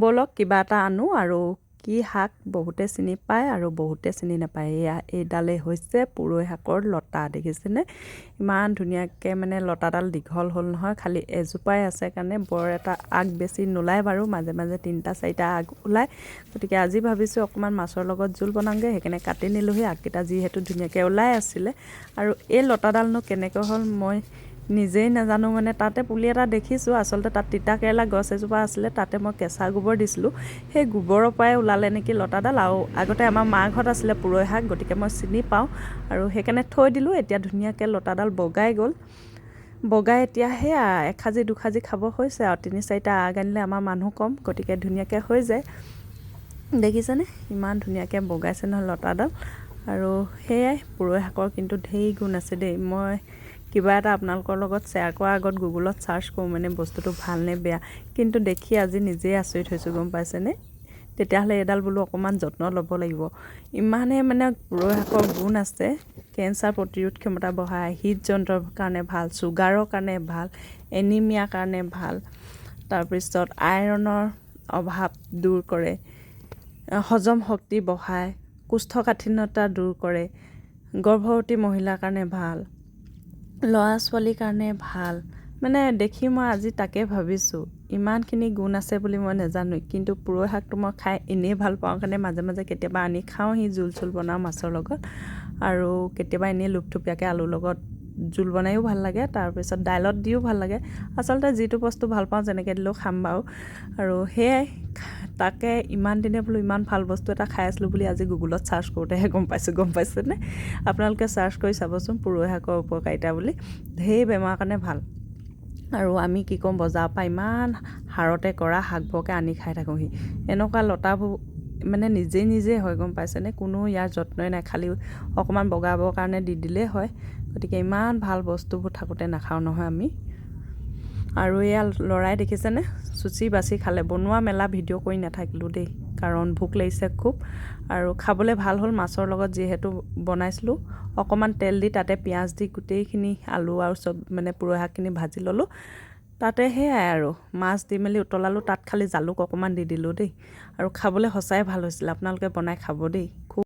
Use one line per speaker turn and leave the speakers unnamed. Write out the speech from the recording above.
ব'লক কিবা এটা আনো আৰু কি শাক বহুতে চিনি পায় আৰু বহুতে চিনি নাপায়। এইডালেই হৈছে পুৰৈ শাকৰ লতা, দেখিছেনে? ইমান ধুনীয়াকৈ মানে লতাডাল দীঘল হ'ল নহয়, খালি এজোপাই আছে কাৰণে বৰ এটা আগ বেছি নোলায় বাৰু, মাজে মাজে 3-4টা আগ ওলায়। গতিকে আজি ভাবিছোঁ অকণমান মাছৰ লগত জোল বনাওঁগৈ, সেইকাৰণে কাটি নিলোঁহি। আগকেইটা যিহেতু ধুনীয়াকৈ ওলাই আছিলে। আৰু এই লতাডালনো কেনেকৈ হ'ল মই নিজেই নাজানো, মানে তাতে পুলি এটা দেখিছোঁ। আচলতে তাত তিতা কেৰেলা গছ এজোপা আছিলে, তাতে মই কেঁচা গোবৰ দিছিলোঁ, সেই গোবৰৰ পৰাই ওলালে নেকি লতাডাল। আৰু আগতে আমাৰ মাৰ ঘৰত আছিলে পুৰৈ শাক, গতিকে মই চিনি পাওঁ আৰু সেইকাৰণে থৈ দিলোঁ। এতিয়া ধুনীয়াকৈ লতাডাল বগাই গ'ল, বগাই এতিয়া সেয়া 1 সাজি 2 সাজি খাব হৈছে আৰু 3-4টা আগ আনিলে আমাৰ মানুহ কম, গতিকে ধুনীয়াকৈ হৈ যায়। দেখিছেনে ইমান ধুনীয়াকৈ বগাইছে নহয় লতাডাল। আৰু সেয়াই পুৰৈ শাকৰ কিন্তু ঢেৰ গুণ আছে দেই। মই কিবা এটা আপোনালোকৰ লগত শ্বেয়াৰ কৰাৰ আগত গুগলত চাৰ্চ কৰোঁ, মানে বস্তুটো ভালনে বেয়া, কিন্তু দেখি আজি নিজেই আচৰিত হৈছোঁ, গম পাইছেনে? তেতিয়াহ'লে এইডাল বোলো অকণমান যত্ন ল'ব লাগিব। ইমানে মানে পুৰৈ শাকৰ গুণ আছে। কেঞ্চাৰ প্ৰতিৰোধ ক্ষমতা বঢ়ায়, হৃদযন্ত্ৰৰ কাৰণে ভাল, চুগাৰৰ কাৰণে ভাল, এনিমিয়াৰ কাৰণে ভাল, তাৰপিছত আইৰণৰ অভাৱ দূৰ কৰে, হজম শক্তি বঢ়ায়, কোষ্ঠকাঠিন্যতা দূৰ কৰে, গৰ্ভৱতী মহিলাৰ কাৰণে ভাল, ল'ৰা ছোৱালীৰ কাৰণে ভাল। মানে দেখি মই আজি তাকে ভাবিছোঁ, ইমানখিনি গুণ আছে বুলি মই নাজানোৱেই। কিন্তু পুৰৈ শাকটো মই খাই এনেই ভাল পাওঁ কাৰণে মাজে মাজে কেতিয়াবা আনি খাওঁহি, জোল চোল বনাওঁ মাছৰ লগত, আৰু কেতিয়াবা এনেই লুপথুপীয়াকৈ আলুৰ লগত জোল বনায়ো ভাল লাগে, তাৰপিছত দাইলত দিও ভাল লাগে। আচলতে যিটো বস্তু ভাল পাওঁ যেনেকৈ দিলেও খাম বাৰু। আৰু সেয়াই তাকে ইমান দিনে বোলো ইমান ভাল বস্তু এটা খাই আছিলোঁ বুলি আজি গুগলত চাৰ্চ কৰোঁতেহে গম পাইছেনে? আপোনালোকে চাৰ্চ কৰি চাবচোন পুৰৈ শাকৰ উপকাৰিতা বুলি, ঢেৰ বেমাৰৰ কাৰণে ভাল। আৰু আমি কি ক'ম, বজাৰৰ পৰা ইমান সাৰতে কৰা শাকবোৰকে আনি খাই থাকোঁহি। এনেকুৱা লতাবোৰ মানে নিজেই হয়, গম পাইছেনে? কোনো ইয়াৰ যত্নই নাই, খালি অকণমান বগাবৰ কাৰণে দি দিলেই হয়। গতিকে ইমান ভাল বস্তুবোৰ থাকোঁতে নাখাওঁ নহয় আমি। আৰু এয়া ল'ৰাই দেখিছেনে চুচি বাচি খালে। বনোৱা মেলা ভিডিঅ' কৰি নাথাকিলোঁ দেই, কাৰণ ভোক লাগিছে খুব, আৰু খাবলৈ ভাল হ'ল। মাছৰ লগত যিহেতু বনাইছিলোঁ, অকণমান তেল দি তাতে পিঁয়াজ দি গোটেইখিনি আলু আৰু চব মানে পুৰৈ শাকখিনি ভাজি ল'লোঁ। তাতে সেয়াই আৰু মাছ দি মেলি উতলালোঁ, তাত খালি জালুক অকণমান দি দিলোঁ দেই। আৰু খাবলৈ সঁচাই ভাল হৈছিলে, আপোনালোকে বনাই খাব দেই। খুব